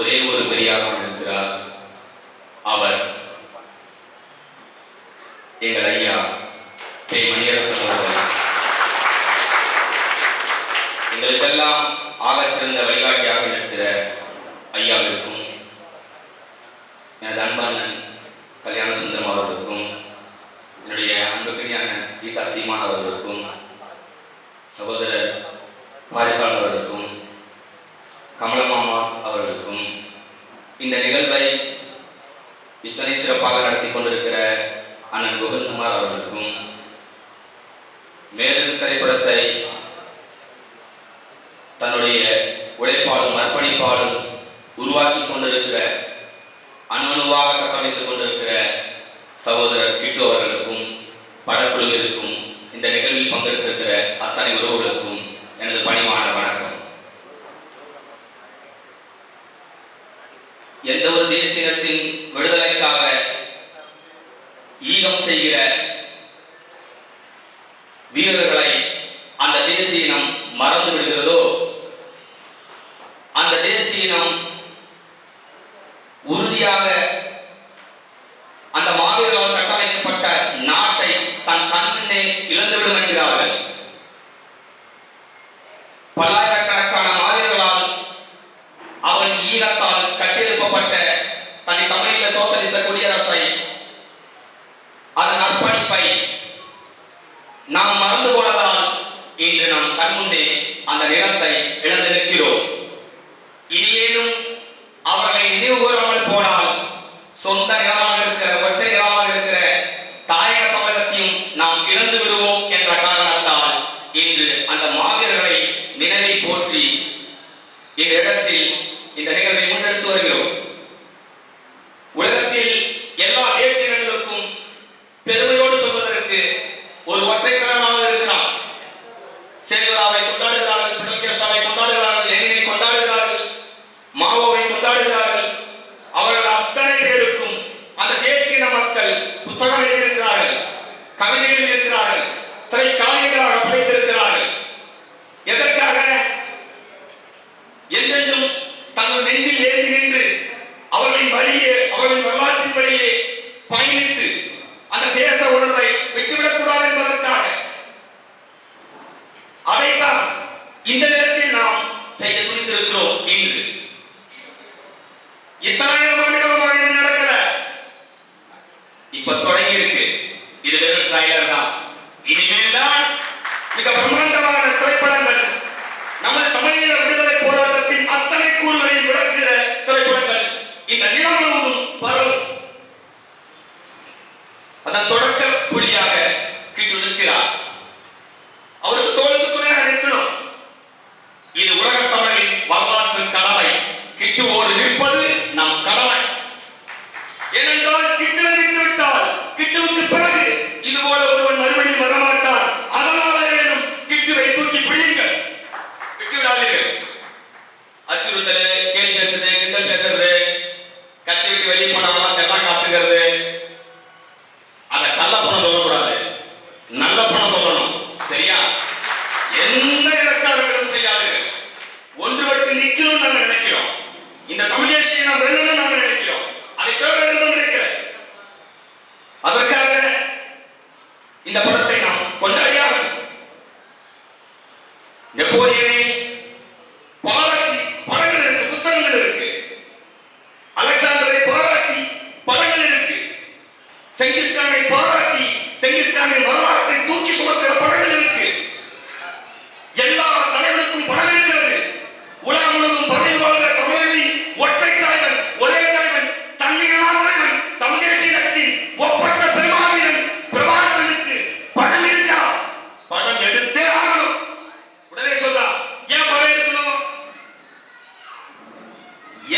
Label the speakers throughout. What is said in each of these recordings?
Speaker 1: ஒரே ஒரு பெரியாராக இருக்கிறார். அவர் எங்கள் ஐயா கே மணியரசன் அவர்கள். எங்களுக்கெல்லாம் ஆகச்சிறந்த வழிகாட்டியாக இருக்கிற ஐயாவிற்கும், எனது அன்பானன் கல்யாண சுந்தரம் அவர்களுக்கும், என்னுடைய அன்புக்குரிய அண்ணன் கீதா சீமான் அவர்களுக்கும், சகோதரர் பாரிசால் அவர்களுக்கும், கமலமாமா அவர்களுக்கும், இந்த நிகழ்வை இத்தனை சிறப்பாக நடத்தி கொண்டிருக்கிற அண்ணன் குகன்குமார் அவர்களுக்கும், மேலும் திரைப்படத்தை தன்னுடைய உழைப்பாலும் அர்ப்பணிப்பாலும் உருவாக்கி கொண்டிருக்கிற, அணுவாக கட்டமைத்துக் கொண்டிருக்கிற சகோதரர் கிட்டு அவர்களுக்கும், படக்குழுவிற்கும், இந்த நிகழ்வில் பங்கெடுத்திருக்கிற அத்தனை உறவுகளுக்கும் எனது பணிவான வணக்கம். எந்த ஒரு தேசியத்தின் விடுதலைக்காக ஈகம் செய்கிற வீரர்களை அந்த தேசியம் மறந்து விடுகிறதோ, அந்த தேசியம் உறுதியாக அந்த மாவீரர்களால் கட்டமைக்கப்பட்ட நாட்டை தன் கண்முன்னே இழந்துவிடும் என்கிறார்கள். பல்லாயிரக்கணக்கான மாவீரர்களால் அவள் ஈழத்தால் கட்டியெழுப்பப்பட்ட தனி தமிழீழ சோசலிச குடியரசை, அதன் அர்ப்பணிப்பை நாம் மறந்து போனதால் இன்று நம் கண்முன்னே அந்த நிலத்தை இழந்து நிற்கிறோம். இனியேனும் அவர்களை நினைவு கூறாமல் போனால் சொந்த நிலமாக இருக்கிற, ஒற்றை நிலமாக இருக்கிற தாயக தமிழகத்தையும் நாம் இழந்து விடுவோம் என்ற காரணத்தால் இன்று அந்த மாவீரர்களை நினைவை போற்றி இந்த இடத்தில் இந்த நிகழ்வை முன்னெடுத்து வருகிறோம். உலகத்தில் எல்லா தேசியங்களுக்கும் பெருமையோடு சொல்வதற்கு ஒரு ஒற்றை தளமாக இருக்கிறார். சேகுராவை கொண்டாடுகிறார்கள், பிடல்கேசாவை கொண்டாடுகிறார்கள், லெனினை கொண்டாடுகிறார்கள், மாவோவை கொண்டாடுகிறார்கள். அவர்கள் அத்தனை பேருக்கும் அந்த தேசிய மக்கள் புத்தகம் எழுதியிருக்கிறார்கள், கவிதை எழுதியிருக்கிறார்கள், திரைக்காவியங்களாக படைத்திருக்கிறார்கள். எதற்காக? என்றென்றும் தங்கள் நெஞ்சில் ஏந்தி நின்று அவர்களின் வழியே, அவர்களின் வரலாற்றின் வழியே பயணித்து அந்த தேச உணர்வை விட்டுவிடக்கூடாது என்பதற்காக. அதைத்தான் இந்த நேரத்தில் நாம் செய்ய துணிந்திருக்கிறோம். இன்று இத்தனாயிரம் ஆண்டுகளமாக இது நடக்கல, இப்ப தொடங்கி இருக்கு. இது வெறும் ட்ரைலர் தான். இனிமேல் தான் மிக பிரம்மாண்டமான திரைப்படங்கள், நமது தமிழீழ விடுதலை போராட்டத்தின் அத்தனை கூறுகளையும் விளக்குகிற திரைப்படங்கள் இந்த நிலம் முழுவதும் வரும். அதன் தொடக்க புள்ளியாக கிட்டு நிற்கிறார். அவருக்கு தோளுக்கு துணையாக நிற்கணும். இது உலக தமிழின் வரலாற்று கடமை. கிட்டுவோடு நிற்பது நம் கடமை. ஏனென்றால் கிட்டுவை விட்டுவிட்டால் கிட்டுவுக்கு பிறகு இது போல ஒருவன் மறுபடியும் வரமாட்டான். அதனால வேணும் கிட்டுவை தூக்கி பிடியுங்கள், விட்டுவிடாதீர்கள். அச்சுறுத்தல், கேள்வி பேசுறது, கிண்டல் பேசுறது, கட்சி விட்டு வெளியே போனவங்க செல்லா காசுங்கிறது, அத கள்ள பணம் சொல்லக்கூடாது, நல்ல பணம் சொல்லணும். சரியா? எந்த இலக்காரர்களும் செய்யாதீர்கள். ஒன்றுபட்டு நிற்கணும் நாங்கள் நினைக்கிறோம். இந்த தமிழ் தேசியம் நாம் வெல்லணும் நாங்கள் நினைக்கிறோம். அதை தேவையான நினைக்கிறேன். அதற்காக இந்த படத்தை நாம் கொண்டாடியாக நெப்போலியனை பாராட்டி படங்கள் இருக்கு, புத்தகங்கள் இருக்கு. அலெக்சாண்டரை பாராட்டி படங்கள் இருக்கு. செங்கிஸ்கானை பாராட்டி செங்கிஸ்கானின் வரலாற்றை தூக்கி சுமக்கிற படங்கள் இருக்கு. எல்லா தலைவனுக்கும் படம் இருக்கிறது. உலகம் முழுவதும் பதவி வாழ்கிற தமிழர்களின் ஒற்றை தலைவன், ஒரே தலைவன், தன்னிகளா தலைவன், தமிழ் தேசியத்தின் ஒப்பற்ற பெருமாவீரன் பிரபாகரனுக்கு படம் இருக்கா? படம் எடுத்தே ஆகணும். உடனே சொல்றா, ஏன் படம் எடுக்கணும்?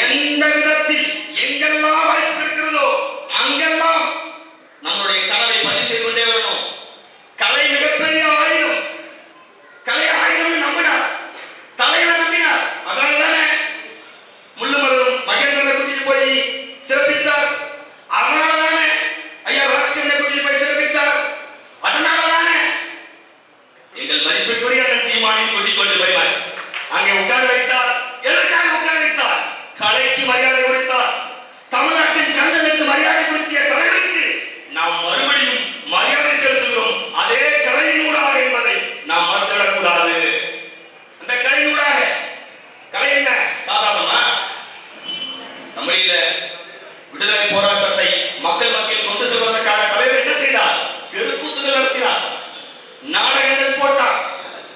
Speaker 1: எந்த விதத்தில் எங்கெல்லாம் வாய்ப்பு இருக்கிறதோ அங்கெல்லாம் நம்முடைய கனவை பதிவு செய்து கொண்டே வரணும். கலை மிகப்பெரிய ஆயுதம். கலை ஆயுதம் நம்பினார், தலைவர் நம்பினார். அதனால தானே முள்ளுமலரும் மகேந்திரனை கூட்டிட்டு போய் சிறப்பிச்சார். அதனால தானே ஐயா ராஜ்கண்ணை கூட்டிட்டு போய் சிறப்பிச்சார். அதனால தானே எங்கள் மதிப்புக்குரிய அண்ணன் சீமானையும் கூட்டிக் கொண்டு போய் அங்கே உட்கார வைத்தார். எதற்காக உட்கார வைத்தார்? கலைக்கு மரியாதை கொடுத்தார். தமிழ்நாட்டின் கலைஞருக்கு மரியாதை கொடுத்திய தலைவருக்கு நாம் மறுபடியும் மரியாதை செலுத்துகிறோம். அதே கலையினூடாக என்பதை நாம் மறந்துவிடக்கூடாது. அந்த கலையினூடாக, கலை என்ன சாதாரணமா? தமிழில விடுதலை போராட்டத்தை மக்கள் மத்தியில் கொண்டு செல்வதற்கான தலைவர் என்ன செய்தார்? தெருக்கூத்துகள் நடத்தினார், நாடகங்கள் போட்டார்.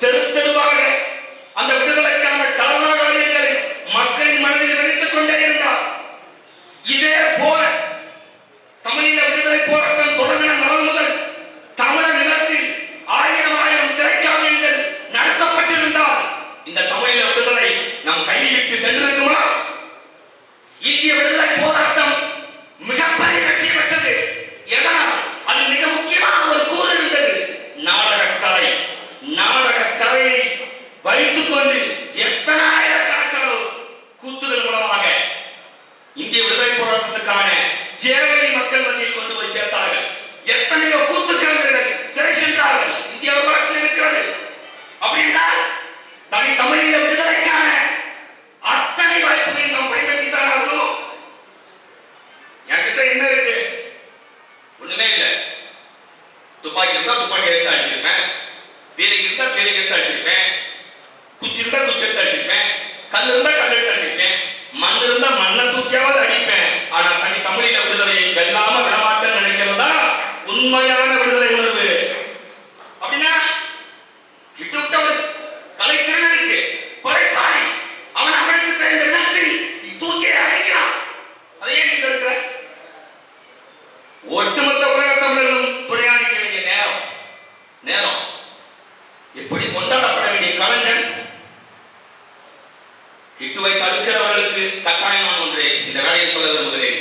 Speaker 1: தெரு தெருவாக அந்த விடுதலைக்கான கலனாகாரியங்களை மக்களின் மனதில் விதைத்துக் கொண்டே இருந்தார். இதே போல தமிழீழ விடுதலை போராட்டம் தொடங்கின நாள் முதல் தமிழக நிலத்தில் ஆயிரம் திரைக்காவியங்கள் நடத்தப்பட்டிருந்தால் இந்த தமிழீழ விடுதலை நம் கையை விட்டு சென்றிருக்குமா? இந்திய விடுதலை போராட்டம் மிகப்பெரிய வெற்றி பெற்றது. எதனால்? அது மிக முக்கியமான ஒரு கூறு இருந்தது, நாடகக்கலை. நாடகக்கலையை வைத்துக் கொண்டு எத்தனை ஆயிரக்கணக்கான கூத்துகள் மூலமாக இந்திய விடுதலை போராட்டத்துக்கான தேவையை மக்கள் மத்தியில் கொண்டு போய் சேர்த்தார்கள். எத்தனையோ கூத்துக்கலைஞர்கள் சிறை சென்றார்கள். இந்திய வரலாற்றில் இருக்கிறது. அப்படின்றால் தனி தமிழீழ விடுதலைக்கான அத்தனை வாய்ப்புகளை நாம் பயன்படுத்தித்தான் ஆகணும். என்கிட்ட என்ன இருக்கு? ஒண்ணுமே இல்லை. துப்பாக்கி இருந்தா துப்பாக்கி எடுத்து அடிச்சிருப்பேன், பேலிக்கு இருந்தா பேலிக்கு எடுத்து அடிச்சிருப்பேன், குச்சி இருந்தா குச்சி எடுத்து அடிச்சிருப்பேன், கல் இருந்தா கல் எடுத்து அடிச்சிருப்பேன், மண் இருந்தா மண்ணை தூக்கியாவது அடிப்பேன். ஆனா தனி தமிழீழ விடுதலையை வெல்லாம விடமாட்டேன்னு நினைக்கிறதா உண்மையான விடுதலை உணர்வு. அப்படின்னா கிட்ட ஒரு கலைத்திறனுக்கு படைப்பாளி அவன் அவனுக்கு தெரிந்த இடத்தில் தூக்கி அடிக்கிறான். அதை ஏன் நீங்க எடுக்கிற? ஒட்டுமொத்த உலக தமிழர்களும் துணையாளிக்க வேண்டிய நேரம் எப்படி கொண்டாடப்பட வேண்டிய கலைஞன் கிட்டுவை தடுக்கிறவர்களுக்கு கட்டாயமான ஒன்று இந்த வேலையை சொல்ல விரும்புகிறேன்.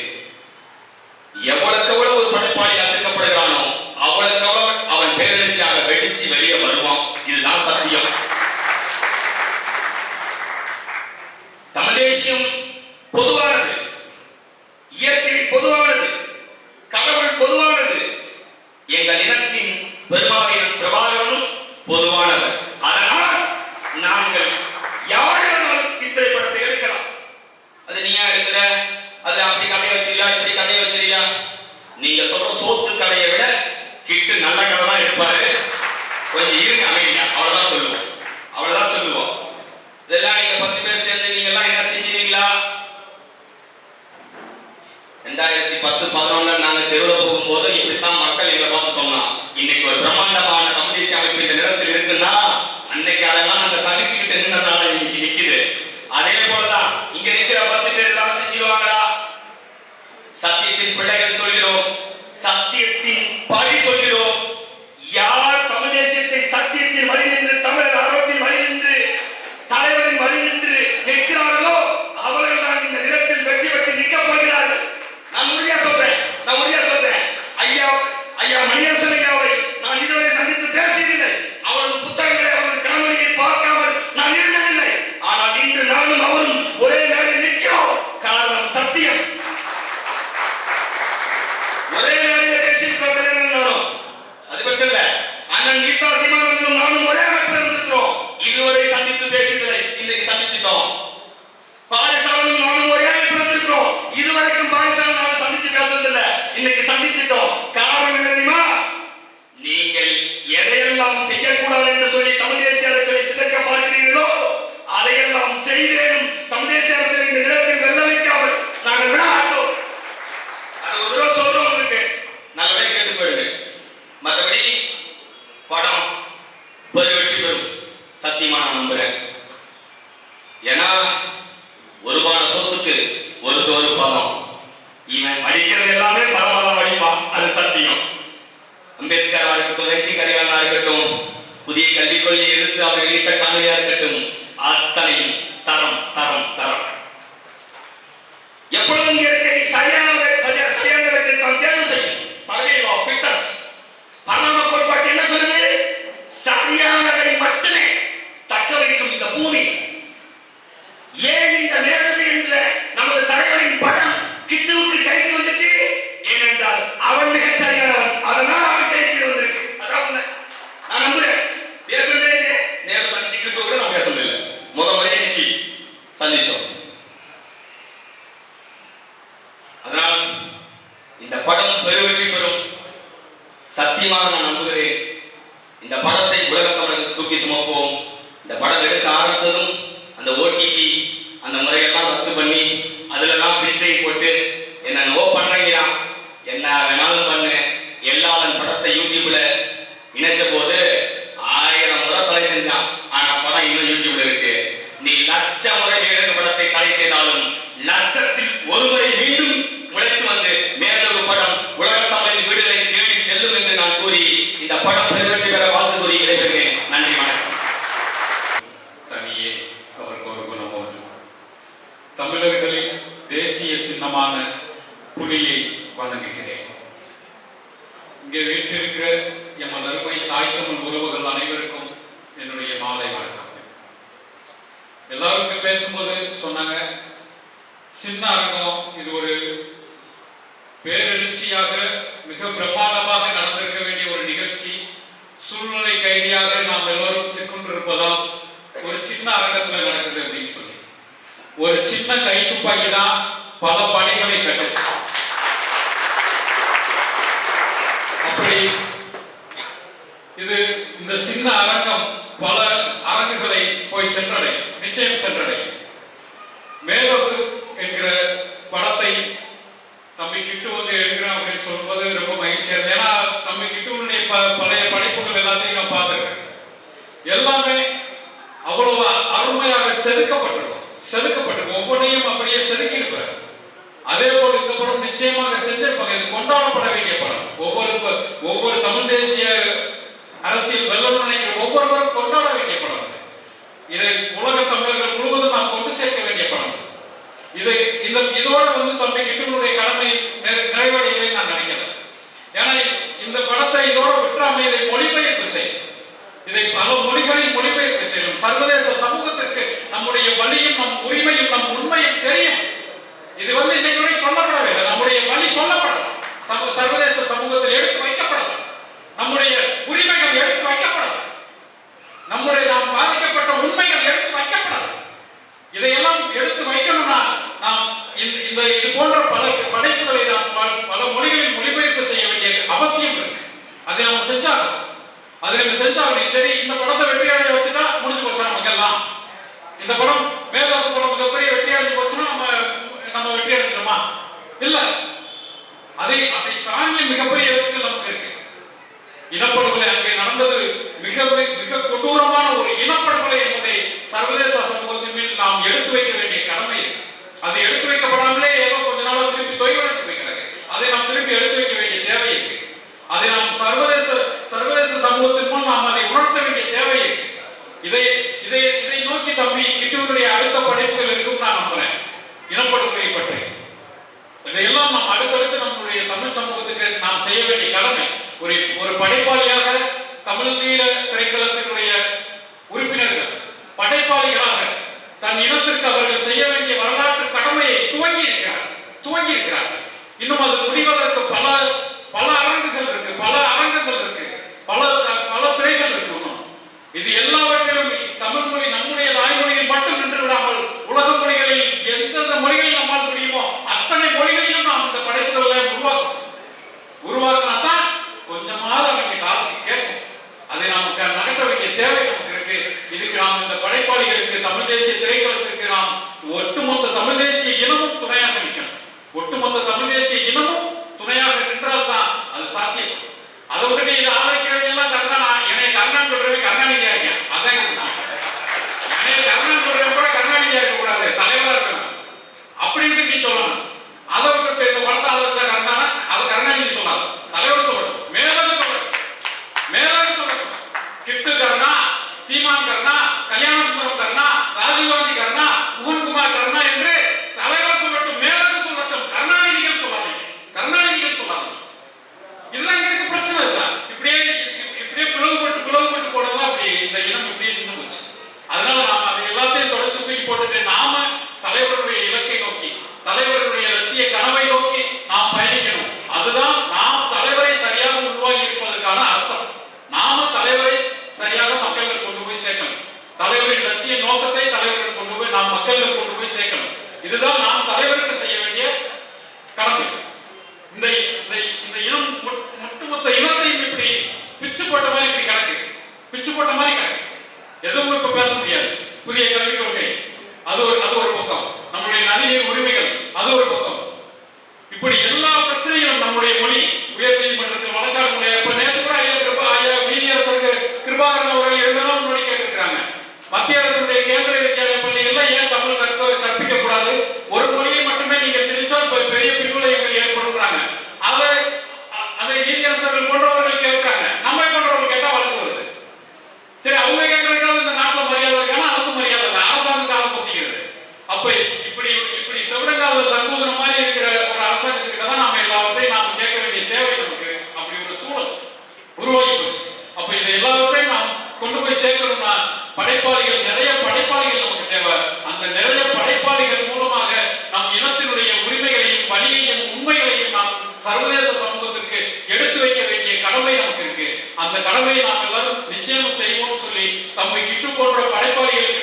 Speaker 1: எவ்வளவுக்கு எவ்வளவு ஒரு படைப்பாளி அசைக்கப்படுகிறானோ அவ்வளவுக்கு அவ்வளவு அவன் பேரெழுச்சியாக வெடிச்சு வெளியே வருவான். இதுதான் சத்தியம். தமிழ் தேசியம் பொதுவானது, இயற்கை பொதுவானது, கடவுள் பொதுவானது. எங்கள் இனத்தின் பெருமாவின் பிரபாகரனும் பொதுவானவர். அதனால் நாங்கள் யாராலும் இத்திரைப்படத்தை எடுக்கலாம். அது நீயா எடுக்கிற, அது அப்படி கதையை வச்சிருக்கியா, இப்படி கதையை வச்சிருக்கியா? நீங்க சொல்ற சோத்து கதையை விட கிட்டு நல்ல கதை தான் எடுப்பாரு. கொஞ்சம் இருங்க அமைதியா, அவ்வளவுதான் சொல்லுவோம், அவ்வளவுதான் சொல்லுவோம். இதெல்லாம் நீங்க 10 பேர் சேர்ந்து நீங்க எல்லாம் என்ன செஞ்சீங்களா? 2010-11 நாங்க தெருவில் போகும்போது இப்படித்தான் மக்கள் எங்களை பார்த்து சொன்னான். இன்னைக்கு ஒரு பிரம்மாண்டமான தமிழ் தேசிய அமைப்பு இந்த நிலத்தில் இருக்குன்னா அன்னைக்கு அதெல்லாம் நாங்க சகிச்சுக்கிட்டு நின்றதால இன்னைக்கு நிக்குது. அதே போலதான் இங்க நிக்கிற 10 பேர் எல்லாம் செஞ்சிருவாங்களா? சத்தியத்தின் பிள்ளைகள் சொல்கிறோம், சத்தியத்தின் படி சொல்கிறோம். யார் தமிழ் தேசியத்தை சத்தியத்தின் வழி நின்று, தமிழர் அறத்தின் வழி நின்று, தலைவரின் வழி நின்று நிற்கிறார்களோ அவர்கள் தான் இந்த நிலத்தில் வெற்றி பெற்று நிற்கப் போகிறார்கள். நான் உறுதியா சொல்றேன். ஐயா மணியரசன் ஐயாவை நான் இதுவரை சந்தித்து பேசியதில்லை. அவரது புத்தகங்களை, அவரது காணொலியை பார்க்காமல் நான் இருந்ததில்லை. ஆனால் இன்று நானும் அவரும் ஒரே நேரில் நிற்கிறோம். காரணம் சத்தியம். ஒரே நேரில் பேசியிருக்கிறோம். அது பிரச்சனை இல்லை. அண்ணன் கீதா சீமானந்தனும் நானும் ஒரே அமைப்பில் இருந்திருக்கிறோம். இதுவரை சந்தித்து பேசியதில்லை, இன்னைக்கு சந்திச்சுட்டோம். பாரிசாலனும் நானும் ஒரே அமைப்பில் இருந்திருக்கிறோம். இதுவரைக்கும் பாரிசாலன் நானும் சந்திச்சு பேசுறதில்லை, இன்னைக்கு சந்திச்சுட்டோம். காரணம் என்ன தெரியுமா? நீங்கள் எதையெல்லாம் செய்யக்கூடாது என்று சொல்லி தமிழ் தேசிய அரசியலை சிதைக்க பார்க்கிறீர்களோ அதையெல்லாம் செய்தேனும் தமிழ் தேசிய அரசியலை இந்த நிலத்தில் வெல்ல வைக்காமல் நாங்கள் விட மாட்டோம். அது ஒரு தடவை சொல்றோம், உங்களுக்கு நல்லபடியாக கேட்டு போயிடுங்க. மற்றபடி படம் வெற்றி பெறும் சத்தியமா நான் நம்புறேன். ஏன்னா ஒரு பான சொத்துக்கு ஒரு சோறு பதம். இவன் படிக்கிறது எல்லாமே பரமாதான் படிப்பான், அது சத்தியம். அம்பேத்கரா இருக்கட்டும், நேசிகரியானா இருக்கட்டும், புதிய கல்விக் கொள்கையை எடுத்து அவர் வெளியிட்ட காணொலியா இருக்கட்டும், அத்தனையும் தரம் தரம் தரம். எப்பொழுதும் இயற்கை சரியானவற்றை நாம் தேர்வு செய்யும். Survival of fittest. பரம கோட்பாட்டு என்ன சொல்லுது? சரியானதை மட்டுமே தக்க வைக்கும் இந்த பூமி. ஏன் இந்த நேரடி என்ற நமது தலைவரின் படம் கிட்டுவுக்கு கைக்கு வந்துச்சு? ஏனென்றால் அவன் மிகச் சரியானவன், அதனால் அவன் கைக்கு வந்திருக்கு. அதான் நான் நம்புறேன். பேசுறதே நேரம் சந்திச்சுக்கிட்டு கூட நான் பேசுறது இல்லை. முறையே இன்னைக்கு சந்திச்சோம். அதனால் இந்த படம் பெருவெற்றி பெறும் சத்தியமாக நான் நம்புகிறேன். இந்த படத்தை உலக தமிழர்கள் தூக்கி சுமப்போம். இந்த படம் எடுக்க ஆரம்பித்ததும் அந்த ஓடிடி அந்த முறையெல்லாம் ரத்து பண்ணி அதுலெல்லாம் ஃபில்டரிங் போட்டு என்ன நோ பண்றீங்களா, என்ன வேணாலும் பண்ணு, எல்லாரும் படத்தை யூடியூப்ல இணைச்ச போது 1000 முறை தடை செஞ்சான். ஆனா படம் இன்னும் யூடியூப்ல இருக்கு. நீ லட்சம் முறை வேறு படத்தை தடை செய்தாலும் லட்சத்தில் ஒரு முறை மீண்டும் உழைத்து வந்து மேலொரு படம் உலக தமிழின் விடுதலை தேடி செல்லும் என்று நான் கூறி இந்த படம் பெருவெற்றி பெற வாழ்த்து கூறி விடைபெறுகிறேன். நன்றி, வணக்கம்.
Speaker 2: தனியே அவருக்கு ஒரு குணம் உண்டு. தமிழர்களின் தேசிய சின்னமான புலியை வணங்குகிறேன். இங்கே வீட்டிருக்கிற எமது அருமை தாய் தமிழ் உறவுகள் அனைவருக்கும் என்னுடைய மாலை வணக்கம். எல்லாருக்கும் பேசும்போது சொன்னாங்க, சின்ன அரங்கம் இது ஒரு பேரெழுச்சியாக மிக பிரமாண்டமாக நடந்திருக்க வேண்டிய ஒரு நிகழ்ச்சி. சூழ்நிலை கைதியாக நாம் எல்லோரும் சிக்கொண்டிருப்பதால் ஒரு சின்ன அரங்கத்துல நடக்குது அப்படின்னு சொல்லி ஒரு சின்ன கை துப்பாக்கி தான் பல பணிகளை கட்டுச்சு. அப்படி இது இந்த சின்ன அரங்கம் பல அரங்குகளை போய் சென்றடையும், நிச்சயம் சென்றடையும். மேலோக்கு என்கிற படத்தை தம்பி கிட்டு வந்து எடுக்கிறோம் அப்படின்னு சொல்லும்போது ரொம்ப மகிழ்ச்சியா இருந்தது. ஏன்னா தம்பி கிட்டுடைய பழைய படைப்புகள் எல்லாத்தையும் நான் பார்த்துருக்கேன். எல்லாமே அவ்வளவு அருமையாக செதுக்கப்பட்டிருக்கும். ஒவ்வொன்றையும் அப்படியே செதுக்கி இருப்பார். அதே போல் இந்த படம் நிச்சயமாக செஞ்சிருப்பாங்க. இது கொண்டாடப்பட வேண்டிய படம். ஒவ்வொரு தமிழ் தேசிய அரசியல் வெள்ளம் நினைக்கிற ஒவ்வொருவரும் கொண்டாட வேண்டிய படம். இதை உலக தமிழர்கள் முழுவதும் நாம் கொண்டு சேர்க்க வேண்டிய படம். இதோட வந்து தம்பி கிட்டனுடைய கடமை நிறைவடையலை நான் நினைக்கிறேன். ஏன்னா இந்த படத்தை இதோட விட்டுறாம இதை மொழிபெயர்ப்பு செய்யும். இதை பல மொழிகளில் மொழிபெயர்ப்பு செய்யும். சர்வதேச சமூகத்திற்கு நம்முடைய வலியும் நம் உரிமையும் நம் உண்மையும் தெரியும். இது வந்து இன்னைக்கு வரை சொல்லப்படவில்லை. நம்முடைய வலி சொல்லப்படாது, சர்வதேச சமூகத்தில் எடுத்து வைக்கப்படாது, நம்முடைய உரிமைகள் எடுத்து வைக்கப்படாது, நம்முடைய நாம் பாதிக்கப்பட்ட உண்மைகள் எடுத்து வைக்கப்படாது. இதையெல்லாம் எடுத்து வைக்கணும்னா நாம் இது போன்ற பல படைப்புகளை நாம் பல மொழிகளில் மொழிபெயர்ப்பு செய்ய வேண்டிய அவசியம் இருக்கு. அதை நம்ம செஞ்சாலும் சரி. இந்த படத்தை வெற்றி அடைய வச்சுட்டா முடிஞ்சு போச்சா நமக்கெல்லாம்? இந்த படம் மேலோக்கு படம் மிகப்பெரிய வெற்றி அடைஞ்சு போச்சுன்னா நம்ம வெற்றி அடைஞ்சிடுமா? இல்ல, அதை தாண்டிய மிகப்பெரிய இலக்குகள் நமக்கு இருக்கு. இனப்படுகொலை அங்கே நடந்தது மிக மிக கொடூரமான ஒரு இனப்படுகொலை என்பதை சர்வதேச சமூகத்தின் மேல் நாம் எடுத்து வைக்க வேண்டிய கடமை இருக்கு. அது எடுத்து வைக்கப்படாமலே ஏதோ கொஞ்ச நாளா திருப்பி தொய்வடைத்து போய் கிடக்கு. அதை நாம் திருப்பி எடுத்து வைக்க வேண்டிய தேவை இருக்கு. அதை நாம் சர்வதேச சமூகத்தின் முன் நாம் அதை உணர்த்த வேண்டிய தேவை இருக்கு. இதை நோக்கி தம்பி கிட்டுவனுடைய அடுத்த படைப்புகள் இருக்கும் நான் நம்புறேன். இனப்படுகொலை பற்றி இதையெல்லாம் நாம் அடுத்தடுத்து நம்முடைய தமிழ் சமூகத்துக்கு நாம் செய்ய வேண்டிய கடமை. ஒரு படைப்பாளியாக தமிழீழ திரைக்களத்தினுடைய உறுப்பினர்கள் படைப்பாளிகளாக தன் இனத்திற்கு அவர்கள் செய்ய வேண்டிய வரலாற்று கடமையை துவங்கி இருக்கிறார். இன்னும் அது முடிவதற்கு பல அரங்குகள் இருக்கு, பல அரங்கங்கள் இருக்கு, பல திரைகள் இருக்கு. இது எல்லாவற்றிலும் தமிழ் மொழி நம்முடைய தாய்மொழியில் மட்டும் நின்று விடாமல் உலக மொழிகளில் எந்தெந்த மொழிகளில் நம்மால் முடியுமோ அத்தனை மொழிகளிலும் நாம் இந்த படைப்புகளை உருவாக்கினாதான் கொஞ்சமாவது அவங்க காதுக்கு கேட்கும். அதை நமக்கு நகற்ற வேண்டிய தேவை நமக்கு இருக்கு. இதுக்கு நாம் இந்த படைப்பாளிகளுக்கு தமிழ் தேசிய திரைக்களத்திற்கு நாம் ஒட்டுமொத்த தமிழ் சர்வதேச சமூகத்திற்கு எடுத்து வைக்க வேண்டிய கடமை நமக்கு இருக்கு. அந்த கடமையை நாம் எல்லாரும் நிச்சயம் செய்வோம் சொல்லி தம்மை கிட்டு போன்ற படைப்பாளிகளுக்கு